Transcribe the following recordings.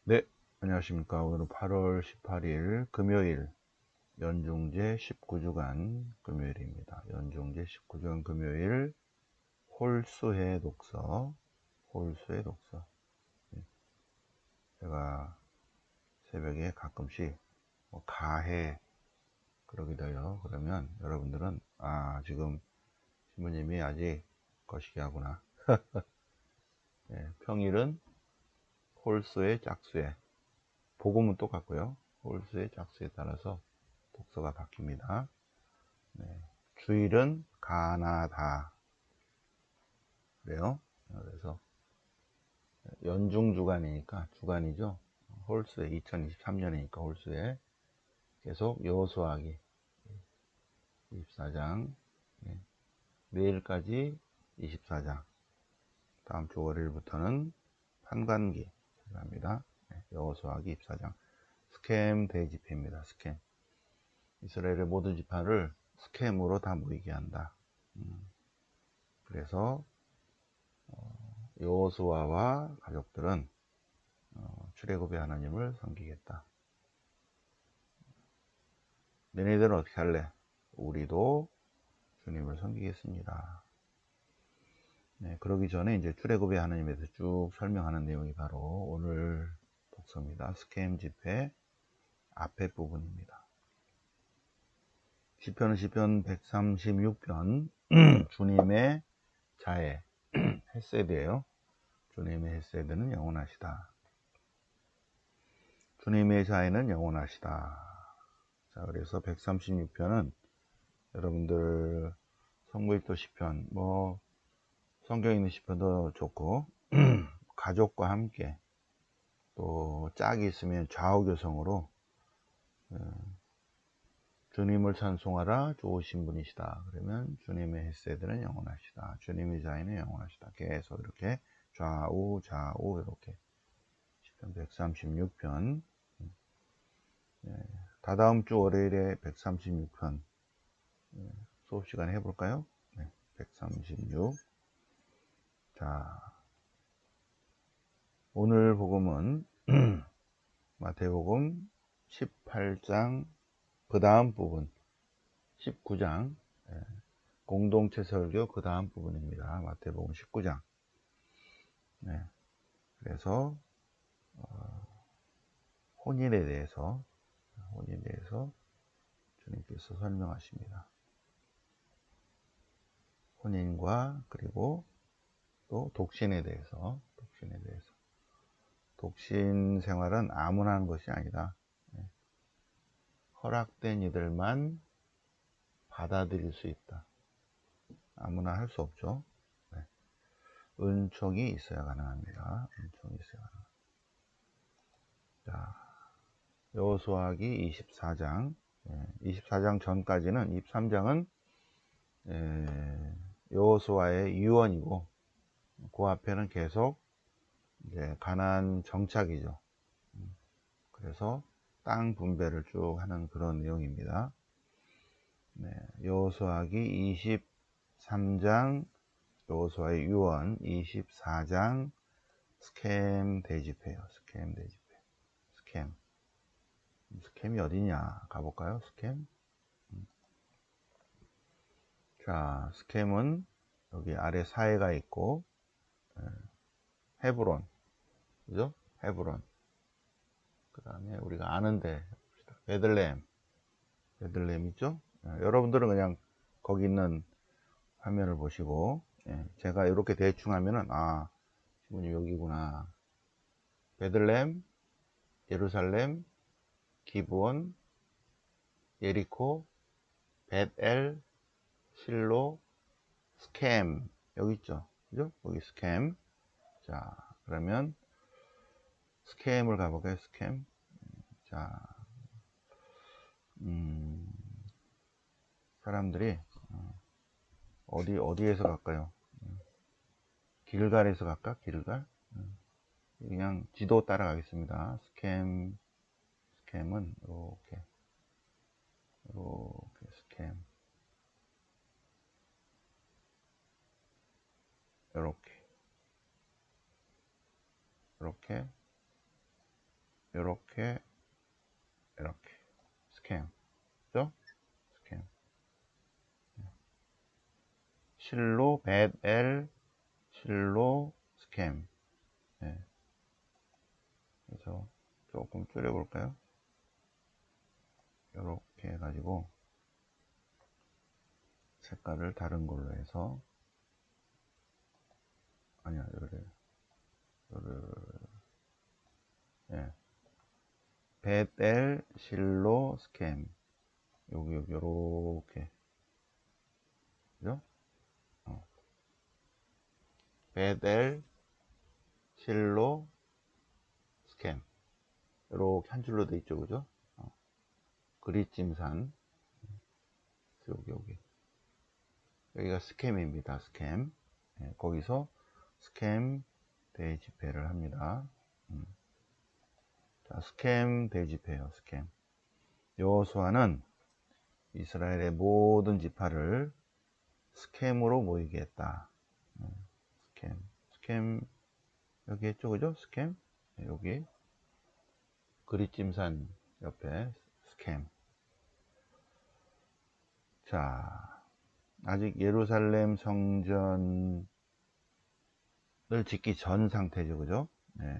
네, 안녕하십니까. 오늘은 8월 18일 금요일 연중제 19주간 금요일입니다. 연중제 19주간 금요일 홀수의 독서, 홀수의 독서. 제가 새벽에 가끔씩 가해 그러기도 해요. 그러면 여러분들은 지금 신부님이 아직 거시기 하구나. 평일은 홀수의 짝수에, 복음은 똑같고요. 홀수의 짝수에 따라서 독서가 바뀝니다. 주일은 가나다 그래요. 그래서 연중 주간이니까 주간이죠. 홀수에 2023년이니까 홀수에 계속 여호수아기 24장, 내일까지 24장, 다음 주 월요일부터는 판관기 합니다. 여호수아기 24장 스켐 대집회입니다. 스켐, 이스라엘의 모든 지파를 스켐으로 다 모이게 한다. 그래서 여호수아와 가족들은 출애굽의 하나님을 섬기겠다. 너네들은 어떻게 할래? 우리도 주님을 섬기겠습니다. 그러기 전에 이제 출애굽의 하나님에 대해서 쭉 설명하는 내용이 바로 오늘 독서입니다. 스켐 집회 앞에 부분입니다. 시편은 시편 136편 주님의 자애 헤세드예요. 주님의 헤세드는 영원하시다. 주님의 자애는 영원하시다. 자, 그래서 136편은 여러분들 성구일도 시편, 성경에 있는 시편도 좋고 가족과 함께 또 짝이 있으면 좌우교성으로 주님을 찬송하라 좋으신 분이시다. 그러면 주님의 헤세드는 영원하시다. 주님의 자애는 영원하시다. 계속 이렇게 좌우 이렇게 시편 136편, 다다음 주 월요일에 136편 수업 시간에 해볼까요? 136. 자, 오늘 복음은 마태복음 18장 그 다음 부분 19장 공동체 설교 그 다음 부분입니다. 마태복음 19장. 그래서 혼인에 대해서 주님께서 설명하십니다. 혼인과 그리고 또 독신에 대해서 독신 생활은 아무나 하는 것이 아니다. 허락된 이들만 받아들일 수 있다. 아무나 할 수 없죠. 은총이 있어야 가능합니다. 은총이 있어야 가능합니다. 자, 여호수아기 24장, 24장 전까지는 23장은 여호수아의 유언이고 그 앞에는 계속 이제 가나안 정착이죠. 그래서 땅 분배를 쭉 하는 그런 내용입니다. 여호수아기 23장 여호수아의 유언, 24장 스켐 대집회요. 스켐 대집회. 스켐이 어디냐 가볼까요? 스켐. 자, 스켐은 여기 아래 사해가 있고 헤브론, 그죠? 헤브론. 그 다음에 우리가 아는데 베들레헴 있죠? 여러분들은 그냥 거기 있는 화면을 보시고, 제가 이렇게 대충 하면은 신부님 여기구나. 베들레헴, 예루살렘, 기브온, 예리코, 벳엘, 실로, 스켐 여기 있죠? 그죠? 여기 스켐. 자, 그러면 스켐을 가볼까요? 스켐. 자, 사람들이 어디에서 갈까요? 길갈에서 갈까? 길갈? 그냥 지도 따라가겠습니다. 스켐은 이렇게 스켐 이렇게 요렇게 이렇게 스캠, 그죠? 스캠. 실로 벳엘 실로 스캠. 네. 그래서 조금 줄여볼까요? 이렇게 해가지고 색깔을 다른 걸로 해서, 아니야, 요를 예. 벳엘 실로 스캠. 여기 요렇게, 그죠? 벳엘 실로 스캠. 요렇게 한 줄로 돼 있죠, 그죠? 그리찜산. 여기가 스캠입니다. 스캠. 예, 거기서 스캠 대집회를 합니다. 자, 스캠 대집회요. 스캠. 여호수아는 이스라엘의 모든 지파를 스캠으로 모이게 했다. 스캠 여기 했죠, 그죠? 스캠. 네, 여기 그리찜산 옆에 스캠. 자, 아직 예루살렘 성전을 짓기 전 상태죠, 그죠? 네.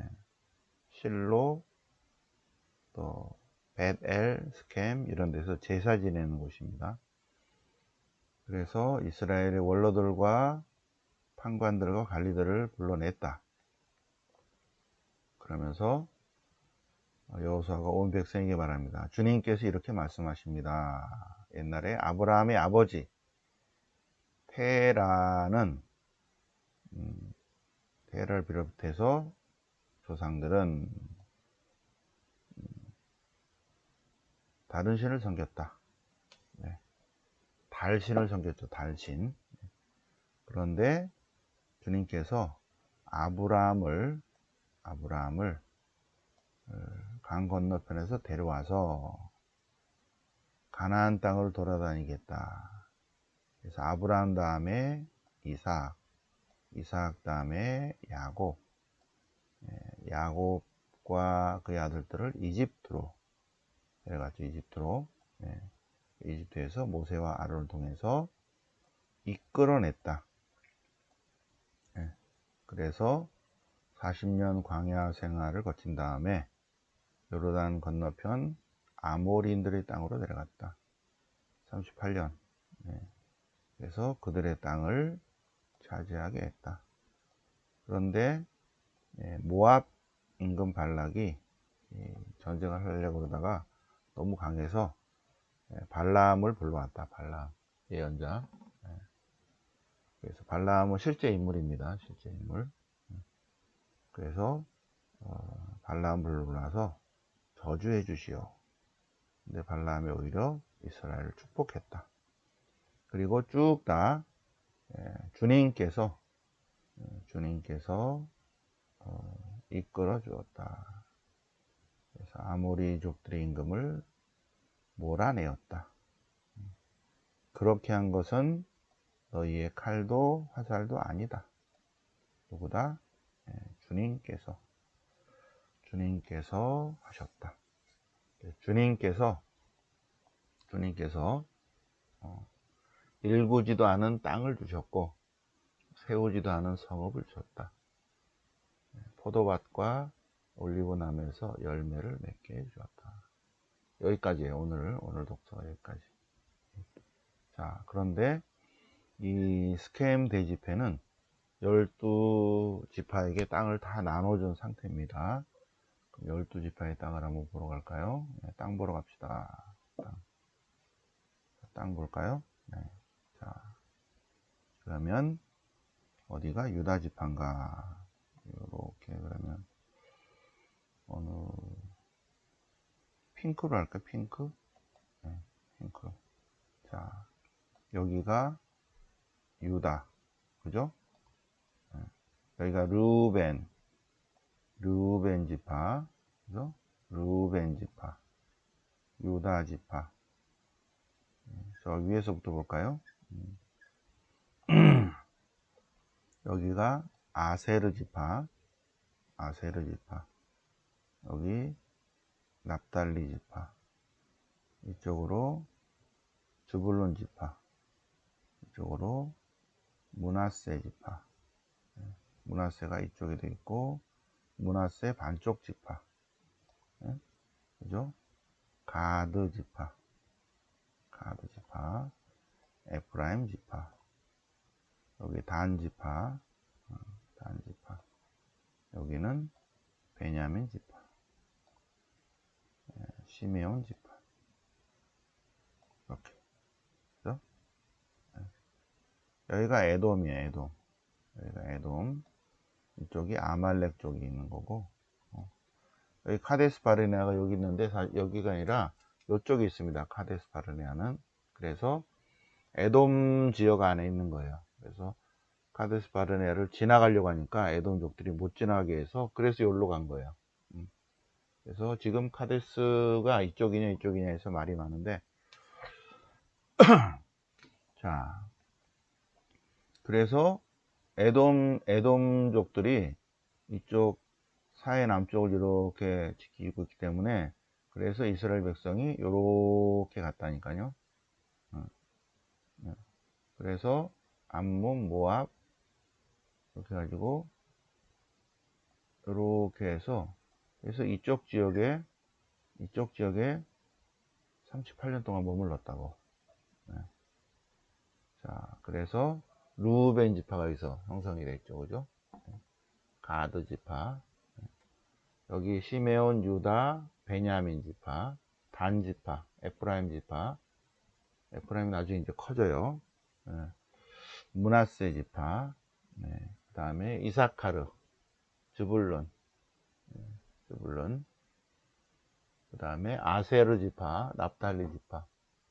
실로, 또 벳엘, 스캠 이런 데서 제사 지내는 곳입니다. 그래서 이스라엘의 원로들과 판관들과 관리들을 불러냈다. 그러면서 여호수아가 온 백성에게 말합니다. 주님께서 이렇게 말씀하십니다. 옛날에 아브라함의 아버지 테라는 테라를 비롯해서 조상들은 다른 신을 섬겼다. 네. 달신을 섬겼죠. 달신. 그런데 주님께서 아브라함을 강 건너편에서 데려와서 가나안 땅을 돌아다니겠다. 그래서 아브라함 다음에 이삭 다음에 야곱과 그의 아들들을 이집트로 데려갔죠. 이집트로. 네. 이집트에서 모세와 아론을 통해서 이끌어냈다. 네. 그래서 40년 광야 생활을 거친 다음에 요르단 건너편 아모리인들의 땅으로 내려갔다. 38년. 네. 그래서 그들의 땅을 차지하게 했다. 그런데 모압 임금 발락이 전쟁을 하려고 그러다가 너무 강해서 발람을 불러왔다. 발람 예언자. 그래서 발람은 실제 인물입니다. 실제 인물. 그래서 발람을 불러서 저주해 주시오. 근데 발람이 오히려 이스라엘을 축복했다. 그리고 쭉 다 주님께서 이끌어 주었다. 그래서 아모리족들의 임금을 몰아내었다. 그렇게 한 것은 너희의 칼도 화살도 아니다. 누구다? 주님께서 하셨다. 주님께서 일구지도 않은 땅을 주셨고 세우지도 않은 성읍을 주셨다. 포도밭과 올리브나무에서 열매를 맺게 해주었다. 여기까지예요. 오늘 독서가 여기까지. 자, 그런데 이 스켐 대집회는 12지파에게 땅을 다 나눠준 상태입니다. 그럼 12지파의 땅을 한번 보러 갈까요? 네, 땅 보러 갑시다. 땅 볼까요? 네. 자, 그러면 어디가 유다지파인가? 이렇게 그러면 어느 핑크로 할까요? 핑크? 네, 핑크. 자, 여기가 유다, 그죠? 네. 여기가 르우벤 지파, 그죠? 르우벤 지파, 유다 지파. 저 위에서부터 볼까요? 여기가 아세르 지파, 여기 납달리 지파, 이쪽으로 즈불론 지파, 이쪽으로 므낫세 지파. 므낫세가 이쪽에 돼 있고 므낫세 반쪽 지파, 그죠? 가드 지파, 가드 지파, 에프라임 지파, 여기 단 지파, 단 지파, 여기는 베냐민 지파, 시메온 지파, 이렇게. 그죠? 여기가 에돔이에요. 에돔. 여기가 에돔. 이쪽이 아말렉 쪽이 있는 거고, 여기 카데스 바르네아가 여기 있는데 여기가 아니라 이쪽에 있습니다. 카데스 바르네아는. 그래서 에돔 지역 안에 있는 거예요. 그래서 카데스 바르네아를 지나가려고 하니까 에돔족들이 못 지나가게 해서 그래서 여기로 간 거예요. 그래서 지금 카데스가 이쪽이냐 이쪽이냐 해서 말이 많은데 자, 그래서 에돔족들이 이쪽 사해 남쪽을 이렇게 지키고 있기 때문에 그래서 이스라엘 백성이 이렇게 갔다니까요. 그래서 암몬, 모압 이렇게 가지고 이렇게 해서 그래서 이쪽 지역에 38년 동안 머물렀다고. 자, 그래서 루벤 지파가 여기서 형성이 됐죠, 그죠? 가드 지파, 여기 시메온, 유다, 베냐민 지파, 단 지파, 에프라임 지파. 에프라임이 나중에 이제 커져요. 므낫세 지파, 그 다음에 이사카르, 즈불론, 그 다음에 아세르 지파, 납달리 지파,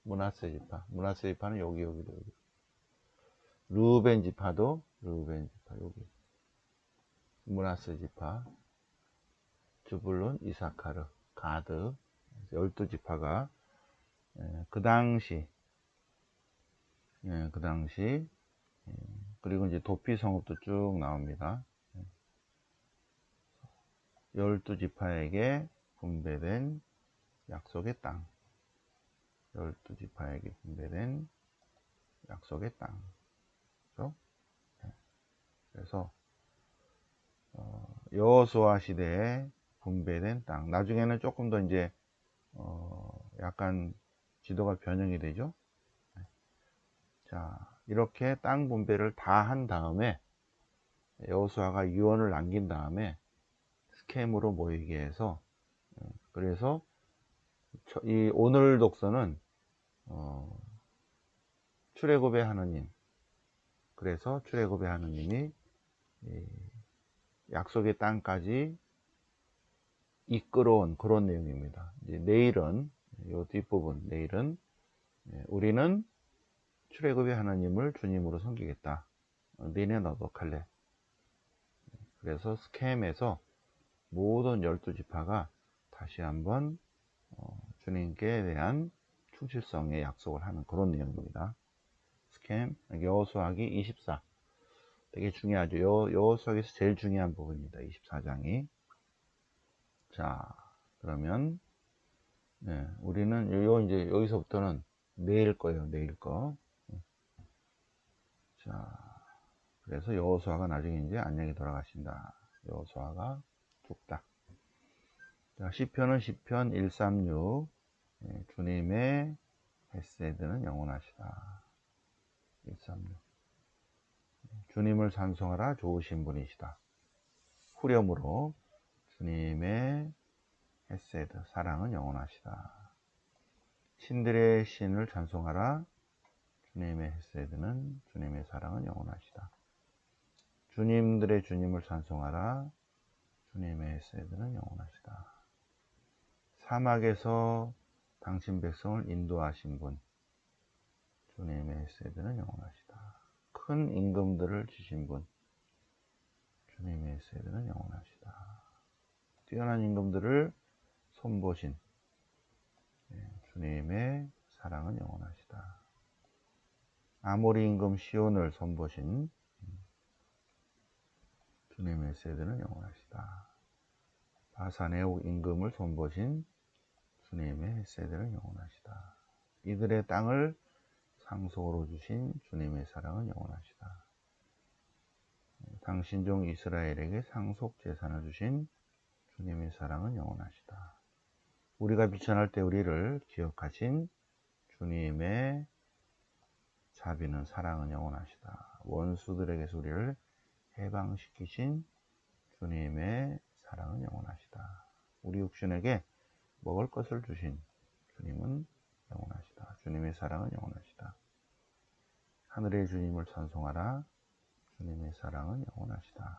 므낫세 지파. 므낫세 지파는 여기도 여기. 루벤 지파도 루벤 지파 여기. 므낫세 지파, 즈불론, 이사카르, 가드, 12지파가 그 당시 그리고 이제 도피 성읍도 쭉 나옵니다. 12지파에게 분배된 약속의 땅. 12지파에게 분배된 약속의 땅. 그렇죠? 그래서 여호수아 시대에 분배된 땅. 나중에는 조금 더 이제 약간 지도가 변형이 되죠. 자, 이렇게 땅 분배를 다 한 다음에 여호수아가 유언을 남긴 다음에 스켐으로 모이게 해서 그래서 이 오늘 독서는 출애굽의 하느님, 그래서 출애굽의 하느님이 약속의 땅까지 이끌어온 그런 내용입니다. 이제 내일은 이 뒷부분, 내일은 우리는 출애굽의 하나님을 주님으로 섬기겠다. 니네 너도 칼렙. 그래서 스켐에서 모든 12지파가 다시 한번 주님께 대한 충실성의 약속을 하는 그런 내용입니다. 스켐, 여호수아기 24. 되게 중요하죠. 여호수아기에서 제일 중요한 부분입니다. 24장이. 자, 그러면 우리는 이제 여기서부터는 내일 거예요. 내일 거. 자, 그래서 여호수아가 나중에 이제 안녕히 돌아가신다. 여호수아가 죽다. 자, 시편은 시편 136. 주님의 헤세드는 영원하시다. 136. 주님을 찬송하라, 좋으신 분이시다. 후렴으로 주님의 헤세드, 사랑은 영원하시다. 신들의 신을 찬송하라, 주님의 헤세드는, 주님의 사랑은 영원하시다. 주님들의 주님을 찬송하라, 주님의 헤세드는 영원하시다. 사막에서 당신 백성을 인도하신 분, 주님의 헤세드는 영원하시다. 큰 임금들을 주신 분, 주님의 헤세드는 영원하시다. 뛰어난 임금들을 손보신 주님의 사랑은 영원하시다. 아모리 임금 시온을 손보신 주님의 헤세드는 영원하시다. 바산의 임금을 손보신 주님의 헷세들은 영원하시다. 이들의 땅을 상속으로 주신 주님의 사랑은 영원하시다. 당신 종 이스라엘에게 상속 재산을 주신 주님의 사랑은 영원하시다. 우리가 비천할 때 우리를 기억하신 주님의 자비는 사랑은 영원하시다. 원수들에게서 우리를 해방시키신 주님의 사랑은 영원하시다. 우리 육신에게 먹을 것을 주신 주님은 영원하시다. 주님의 사랑은 영원하시다. 하늘의 주님을 찬송하라. 주님의 사랑은 영원하시다.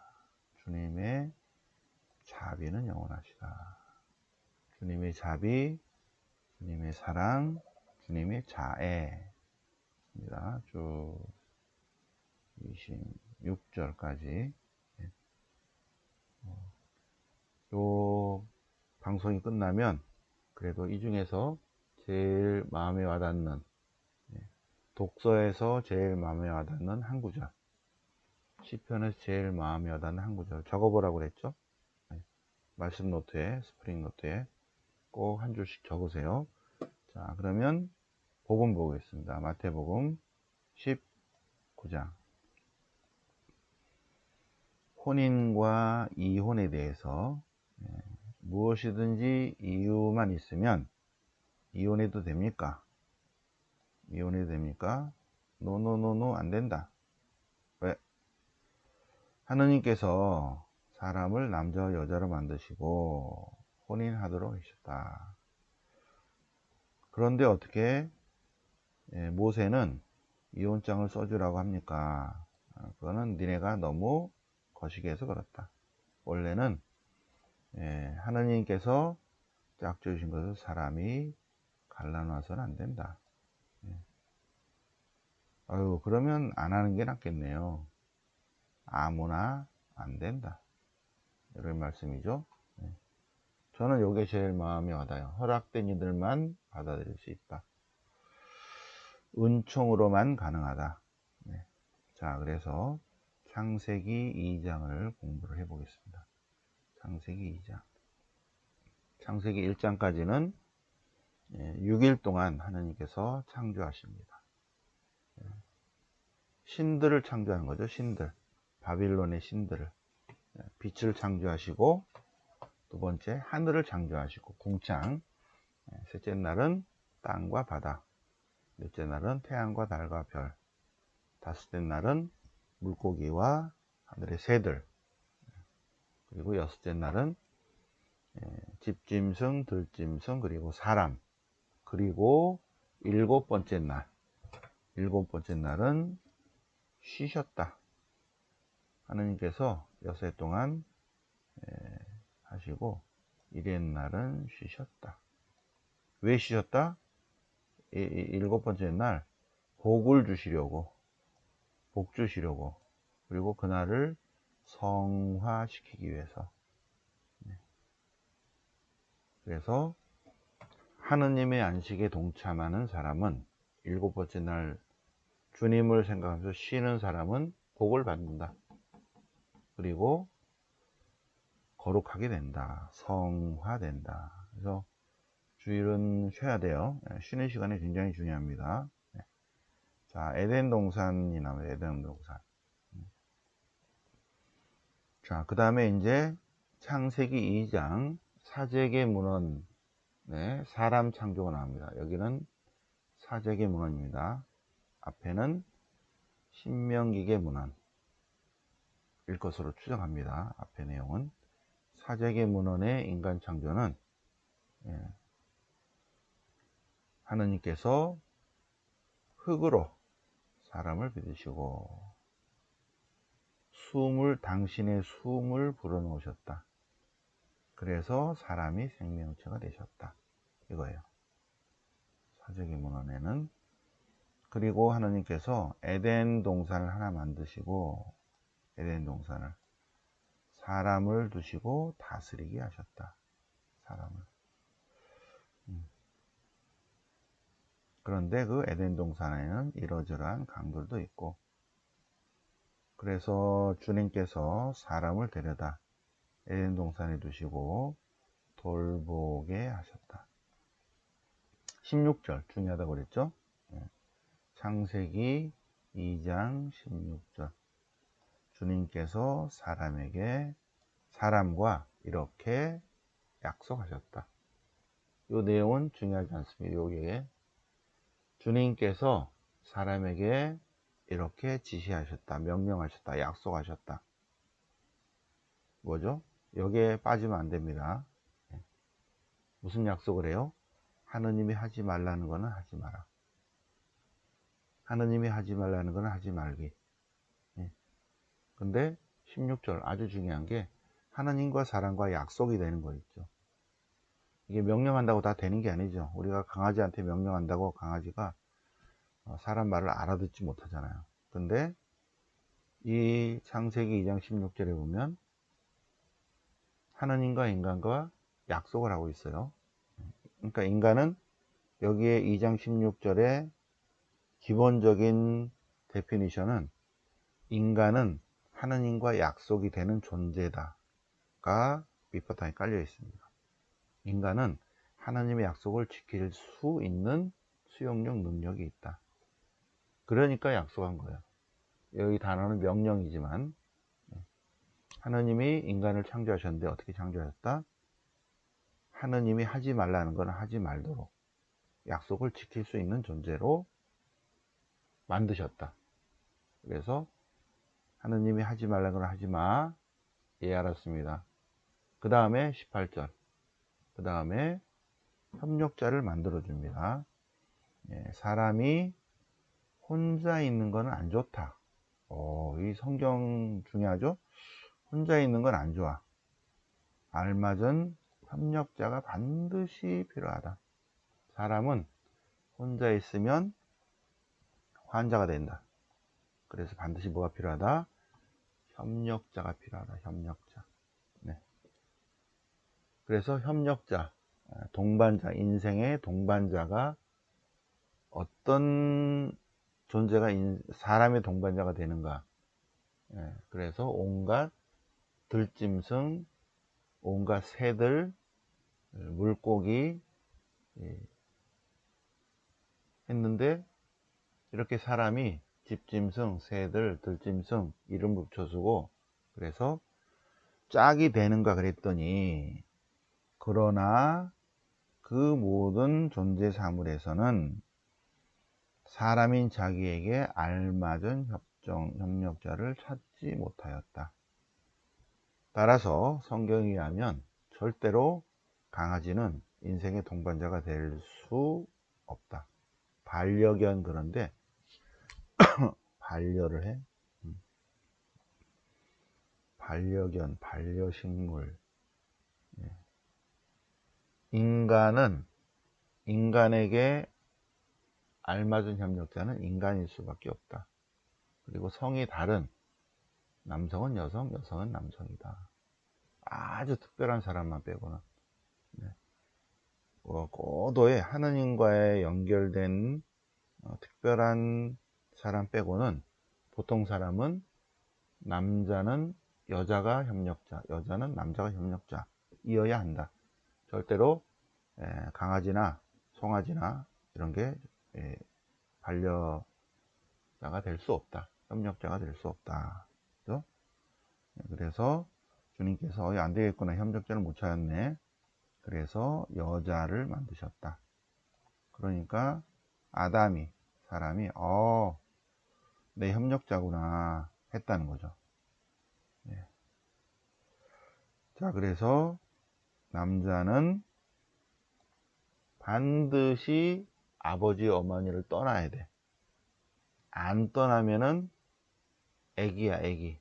주님의 자비는 영원하시다. 주님의 자비, 주님의 사랑, 주님의 자애 입니다. 쭉 26절까지. 요 방송이 끝나면 그래도 이 중에서 제일 마음에 와닿는, 독서에서 제일 마음에 와닿는 한 구절, 시편에서 제일 마음에 와닿는 한 구절 적어보라고 그랬죠. 말씀 노트에, 스프링 노트에 꼭 한 줄씩 적으세요. 자, 그러면 복음 보겠습니다. 마태복음 19장. 혼인과 이혼에 대해서 무엇이든지 이유만 있으면 이혼해도 됩니까? 이혼해도 됩니까? 노노노노 안 된다. 왜? 하느님께서 사람을 남자와 여자로 만드시고 혼인하도록 하셨다. 그런데 어떻게 모세는 이혼장을 써주라고 합니까? 그거는 니네가 너무 거시기 해서 그렇다. 원래는 하느님께서 짝져 주신 것을 사람이 갈라놔서는 안 된다. 아유, 그러면 안 하는 게 낫겠네요. 아무나 안 된다. 이런 말씀이죠. 저는 이게 제일 마음이 와닿아요. 허락된 이들만 받아들일 수 있다. 은총으로만 가능하다. 자, 그래서 창세기 2장을 공부를 해보겠습니다. 창세기 2장. 창세기 1장까지는 6일 동안 하나님께서 창조하십니다. 신들을 창조하는 거죠. 신들. 바빌론의 신들을. 빛을 창조하시고, 두 번째 하늘을 창조하시고 궁창, 셋째 날은 땅과 바다, 넷째 날은 태양과 달과 별, 다섯째 날은 물고기와 하늘의 새들, 그리고 여섯째 날은 집짐승, 들짐승, 그리고 사람, 그리고 일곱 번째 날은 쉬셨다. 하느님께서 여섯 해 동안 하시고 일의 날은 쉬셨다. 왜 쉬셨다? 일곱 번째 날 복을 주시려고, 복 주시려고, 그리고 그날을 성화시키기 위해서. 그래서 하느님의 안식에 동참하는 사람은, 일곱 번째 날 주님을 생각하면서 쉬는 사람은 복을 받는다. 그리고 거룩하게 된다. 성화된다. 그래서 주일은 쉬어야 돼요. 쉬는 시간이 굉장히 중요합니다. 자, 에덴 동산이 나와요. 에덴 동산. 자, 그 다음에 이제 창세기 2장 사제계 문헌, 사람 창조가 나옵니다. 여기는 사제계 문헌입니다. 앞에는 신명기계 문헌일 것으로 추정합니다. 앞에 내용은 사제계 문헌의 인간 창조는 하느님께서 흙으로 사람을 빚으시고 당신의 숨을 불어넣으셨다. 그래서 사람이 생명체가 되셨다. 이거예요. 사제기 문헌에는. 그리고 하느님께서 에덴 동산을 하나 만드시고, 에덴 동산을 사람을 두시고 다스리게 하셨다. 사람을. 그런데 그 에덴 동산에는 이러저러한 강들도 있고, 그래서 주님께서 사람을 데려다 에덴 동산에 두시고 돌보게 하셨다. 16절 중요하다고 그랬죠. 창세기 2장 16절. 주님께서 사람과 이렇게 약속하셨다. 이 내용은 중요하지 않습니다. 여기에 주님께서 사람에게 이렇게 지시하셨다, 명령하셨다, 약속하셨다. 뭐죠? 여기에 빠지면 안 됩니다. 무슨 약속을 해요? 하느님이 하지 말라는 거는 하지 마라. 하느님이 하지 말라는 거는 하지 말기. 근데 16절 아주 중요한 게 하느님과 사람과 약속이 되는 거 있죠. 이게 명령한다고 다 되는 게 아니죠. 우리가 강아지한테 명령한다고 강아지가 사람 말을 알아듣지 못하잖아요. 근데 이 창세기 2장 16절에 보면 하느님과 인간과 약속을 하고 있어요. 그러니까 인간은 여기에 2장 16절에 기본적인 데피니션은 인간은 하느님과 약속이 되는 존재다가 밑바탕에 깔려 있습니다. 인간은 하나님의 약속을 지킬 수 있는 수용력 능력이 있다. 그러니까 약속한 거예요. 여기 단어는 명령이지만 하나님이 인간을 창조하셨는데 어떻게 창조하셨다? 하나님이 하지 말라는 건 하지 말도록 약속을 지킬 수 있는 존재로 만드셨다. 그래서 하나님이 하지 말라는 건 하지 마. 예, 알았습니다. 그 다음에 18절. 그 다음에 협력자를 만들어 줍니다. 사람이 혼자 있는 건 안 좋다. 이 성경 중요하죠? 혼자 있는 건 안 좋아. 알맞은 협력자가 반드시 필요하다. 사람은 혼자 있으면 환자가 된다. 그래서 반드시 뭐가 필요하다? 협력자가 필요하다. 협력자. 네. 그래서 협력자, 동반자, 인생의 동반자가 어떤 존재가 사람의 동반자가 되는가. 그래서 온갖 들짐승, 온갖 새들, 물고기 했는데 이렇게 사람이 집짐승, 새들, 들짐승 이름 붙여주고 그래서 짝이 되는가 그랬더니 그러나 그 모든 존재 사물에서는 사람인 자기에게 알맞은 협력자를 찾지 못하였다. 따라서 성경에 의하면 절대로 강아지는 인생의 동반자가 될 수 없다. 반려견 그런데 반려를 해? 반려견, 반려식물. 인간에게 알맞은 협력자는 인간일 수밖에 없다. 그리고 성이 다른 남성은 여성, 여성은 남성이다. 아주 특별한 사람만 빼고는 고도의 하느님과의 연결된 특별한 사람 빼고는 보통 사람은 남자는 여자가 협력자, 여자는 남자가 협력자이어야 한다. 절대로 강아지나 송아지나 이런 게 반려자가 될 수 없다. 협력자가 될 수 없다. 그렇죠? 그래서 주님께서 안 되겠구나. 협력자를 못 찾았네. 그래서 여자를 만드셨다. 그러니까 아담이 사람이 내 협력자구나 했다는 거죠. 자, 그래서 남자는 반드시 아버지 어머니를 떠나야 돼. 안 떠나면은 애기야, 애기.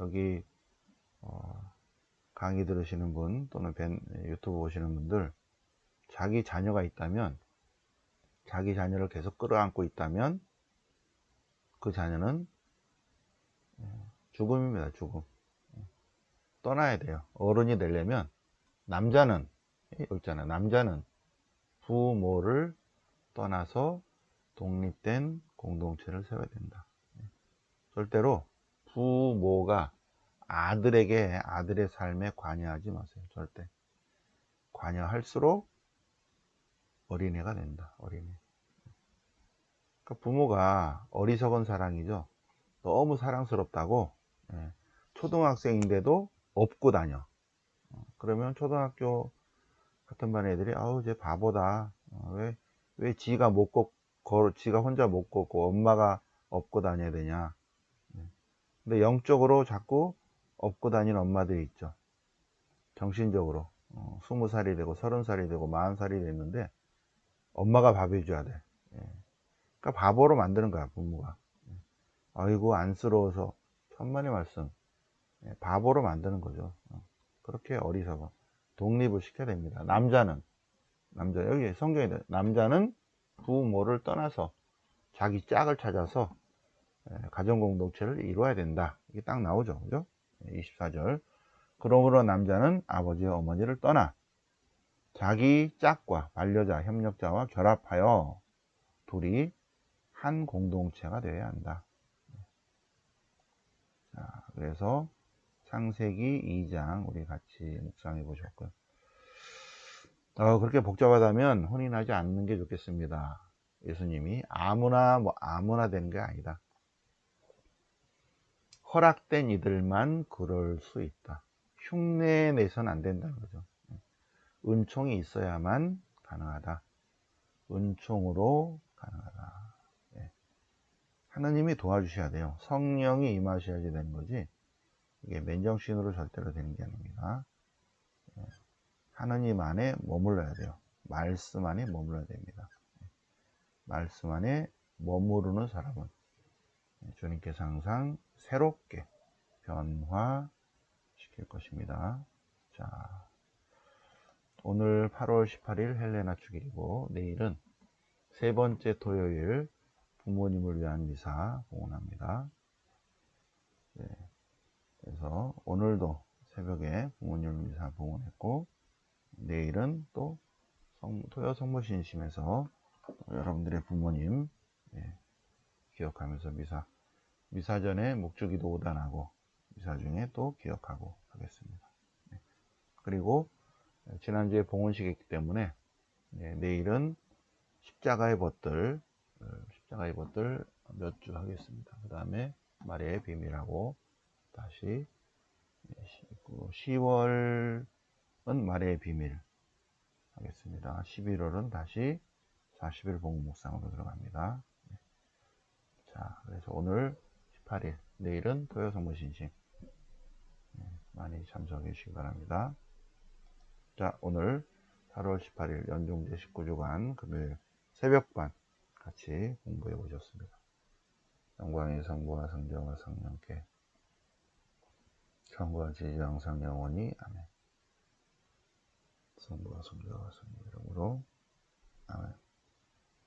여기 강의 들으시는 분 또는 유튜브 보시는 분들 자기 자녀가 있다면 자기 자녀를 계속 끌어안고 있다면 그 자녀는 죽음입니다. 죽음. 떠나야 돼요. 어른이 되려면 남자는 여기 있잖아요. 남자는 부모를 떠나서 독립된 공동체를 세워야 된다. 절대로 부모가 아들에게 아들의 삶에 관여하지 마세요. 절대. 관여할수록 어린애가 된다. 어린애. 그러니까 부모가 어리석은 사랑이죠. 너무 사랑스럽다고 초등학생인데도 업고 다녀. 그러면 초등학교 같은 반 애들이 아우 쟤 바보다. 왜 지가 못 걷고 지가 혼자 못 걷고 엄마가 업고 다녀야 되냐. 근데 영적으로 자꾸 업고 다니는 엄마들이 있죠. 정신적으로 20살이 되고 30살이 되고 40살이 됐는데 엄마가 밥 해줘야 돼. 그러니까 바보로 만드는 거야 부모가. 아이고 안쓰러워서 천만의 말씀. 바보로 만드는 거죠. 그렇게 어리석어. 독립을 시켜야 됩니다. 남자 여기 성경에 남자는 부모를 떠나서 자기 짝을 찾아서 가정공동체를 이루어야 된다. 이게 딱 나오죠. 그죠? 24절. 그러므로 남자는 아버지와 어머니를 떠나 자기 짝과 반려자, 협력자와 결합하여 둘이 한 공동체가 되어야 한다. 자, 그래서 창세기 2장 우리 같이 묵상해 보셨고요. 그렇게 복잡하다면 혼인하지 않는 게 좋겠습니다. 예수님이 아무나 되는 게 아니다. 허락된 이들만 그럴 수 있다. 흉내 내서는 안 된다는 거죠. 은총이 있어야만 가능하다. 은총으로 가능하다. 하나님이 도와주셔야 돼요. 성령이 임하셔야지 되는 거지. 이게 맨정신으로 절대로 되는 게 아닙니다. 하나님 안에 머물러야 돼요. 말씀 안에 머물러야 됩니다. 말씀 안에 머무르는 사람은 주님께서 항상 새롭게 변화시킬 것입니다. 자, 오늘 8월 18일 헬레나 축일이고 내일은 세 번째 토요일 부모님을 위한 미사 봉헌합니다. 그래서 오늘도 새벽에 부모님 미사 봉헌했고 내일은 또 토요 성모신심에서 여러분들의 부모님 기억하면서 미사 전에 묵주기도 5단하고 미사 중에 또 기억하고 하겠습니다. 그리고 지난주에 봉헌식이기 때문에 내일은 십자가의 벗들 몇 주 하겠습니다. 그 다음에 마리아의 비밀하고 다시 10월은 마리아의 비밀 하겠습니다. 11월은 다시 40일 봉헌 묵상으로 들어갑니다. 자, 그래서 오늘 18일, 내일은 토요 성모신심 많이 참석해 주시기 바랍니다. 자, 오늘 8월 18일 연중제 19주간 금요일 새벽반 같이 공부해 보셨습니다. 영광의 성부와 성자와 성령께 성부와 지지 항상 영원히 아멘. 성부와 성자와 성령 이름으로 아멘.